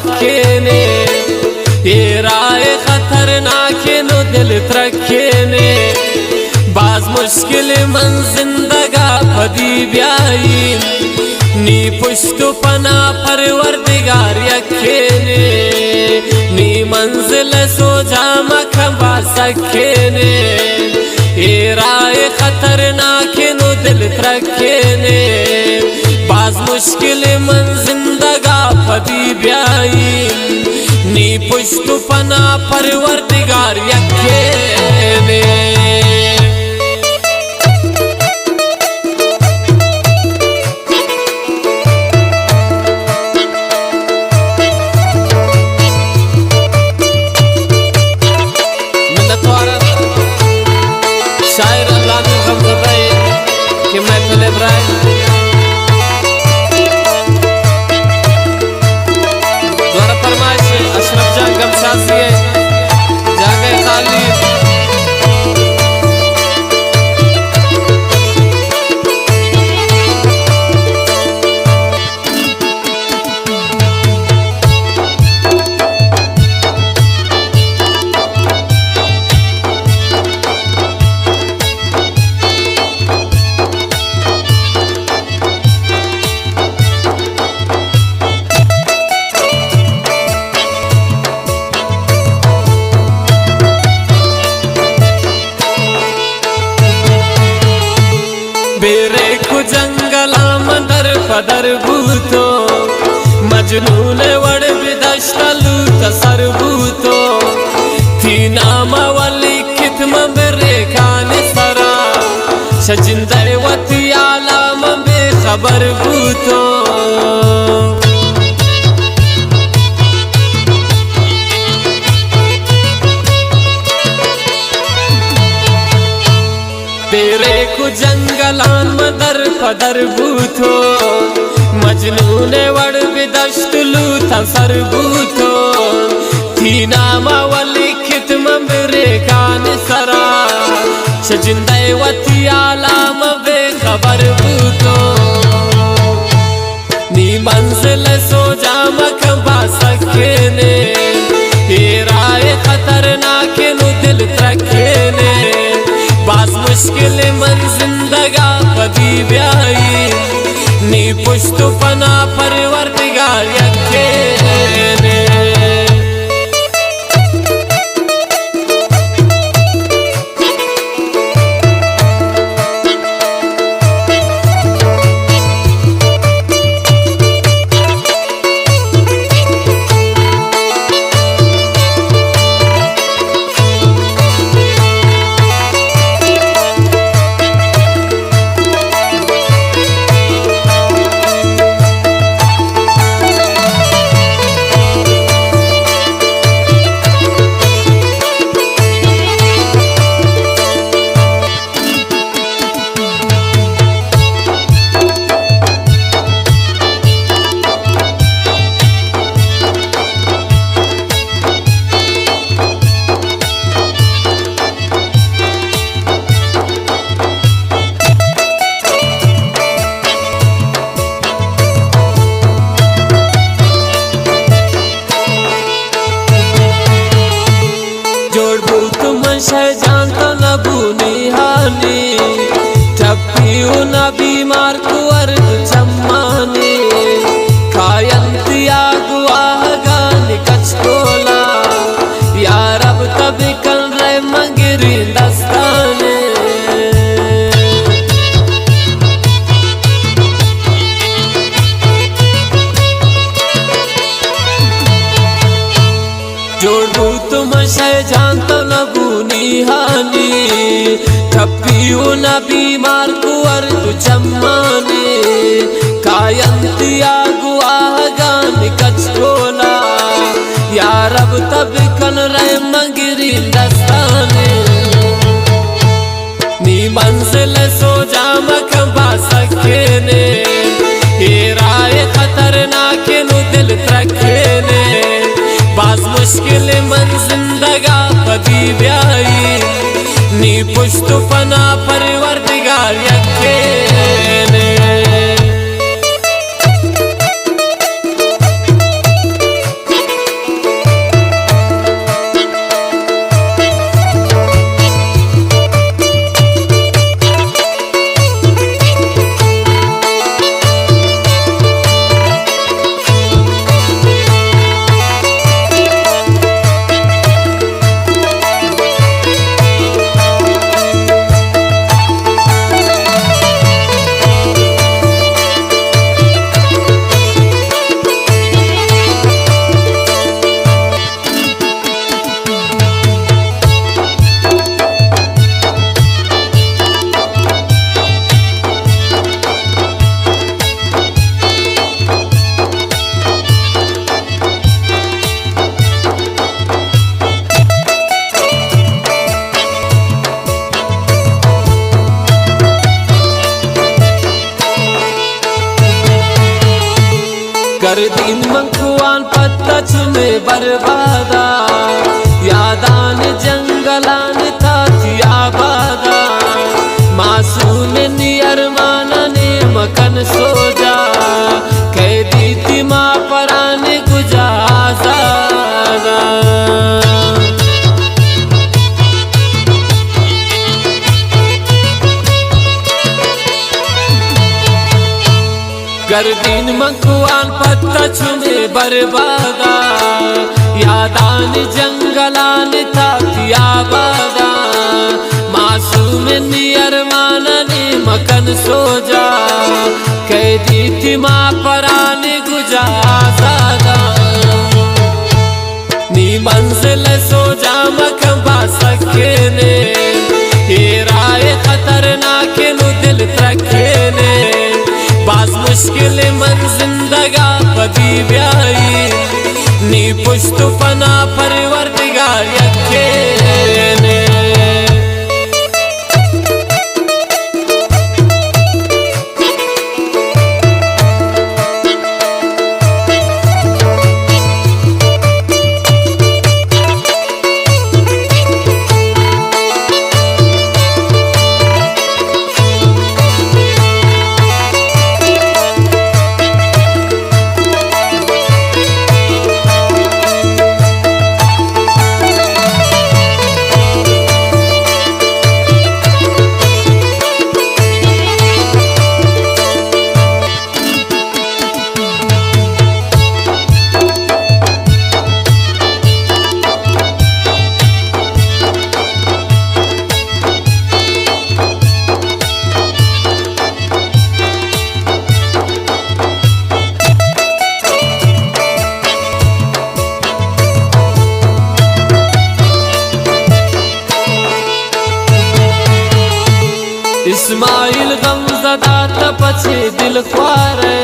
सके ने ये राह खतरनाक नो दिल त्रखे ने बाज मुश्किल मन जिंदगा फदी ब्याई नी पुश्तो पना परवरदिगार यखे ने नी मंजिल सो जाम खबा सके ने ये राह खतरनाक नो दिल त्रखे ने बाज मुश्किल मन जिंदगा फदी ब्याई नी पुश्तो पना परवरदिगार यखे ने शायर अल्लाह ने हम बताए कि मैं पहले ब्राय द्वारा फरमाइश अशरफ जान गमशा से जागे खाली बेरे को जंगला मंदर पदर भूतो मजनून वड़ विदश्तलू तसर भूतो थी नाम वाली कितम बेरे कान सरा शजिंदर वती आलाम बेखबर भूतो तेरे को जंगलान मदर पदर भूतो मजनून वड़ विदश्त लूथा सर भूतो थी नामा वली खितम मेरे कान सरा शजिंदे वती आलाम बेखबर भूतो नी मंजिल सो जाम खबा सके ने ये राह खतरनाक नो दिल त्रखे ने बास मुश्किल मन जिंदगा कदी ब्याई नी पुश्तो पना परवरदिगार यखे ने जान तो नबूनी हानी टप्पियों न बीमार कुवर चम्मानी कायंतिया गुआह गानी कचकोला यार अब तभी कल रहे मंगिरी दस्ताने जोड़ू तुम शय जान तो नबूनी हानी ठप्पियों न बीमार कुवर चम्माने कायंतिया गुआह गान कचकोला यार अब तब कन रहे मंगिरी दस्ताने नी मंजिल सो जाम खबा सके ने ये राह खतरनाक नो दिल त्रखे ने बाज मुश्किल मन जिंदगा कदी ब्याई नी पुश्तो पना परवरदिगार यखे ने कर दिन मंकुआन पत्ता चुने बर्बादा यादान जंगलान था आबादा मासूम नियरमाना ने मकन सोजा कैदी तिमा पराने गुजारा गर्दीन मंकुआन पत्ता चुने बर्बादा यादान जंगलान था आबादा मासूम नियरमाना ने मकन सोजा कैदी तिमा पराने गुजारा नी मंजिल सोजा मकन बासके ने राय खतरनाक नु दिल रखे ने बास मुश्किल मन जिंदगा कभी ब्याई नी पुश्त पना परवरदिगार यखे ने इस्माइल गमज़दा तपछे दिल ख्वारे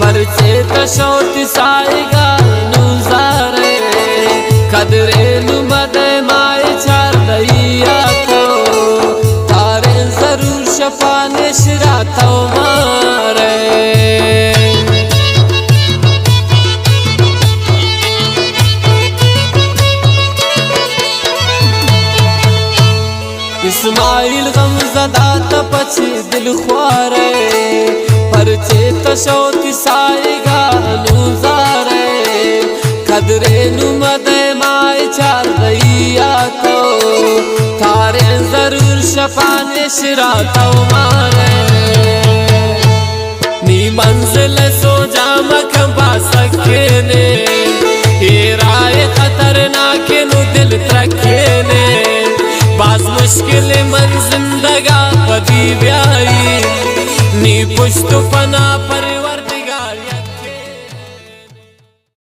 परचे तशौत साइगा नुजारे कदरे नुमदे माए चार दैया को तारे जरूर शफाने शिराता मारे इस्माइल गमज़दा तपछे दिल ख्वारे परचे तशौत साइगा नुजारे कदरे नुमदे माए चार दैया तो तारे जरूर शफाने शिराता मारे नी मंजिल सोजा मकन बासके ने राय खतरनाक नु दिल रखे ने बास मुश्किल मन जिंदगा कभी ब्याई नी पुश्त पना परवर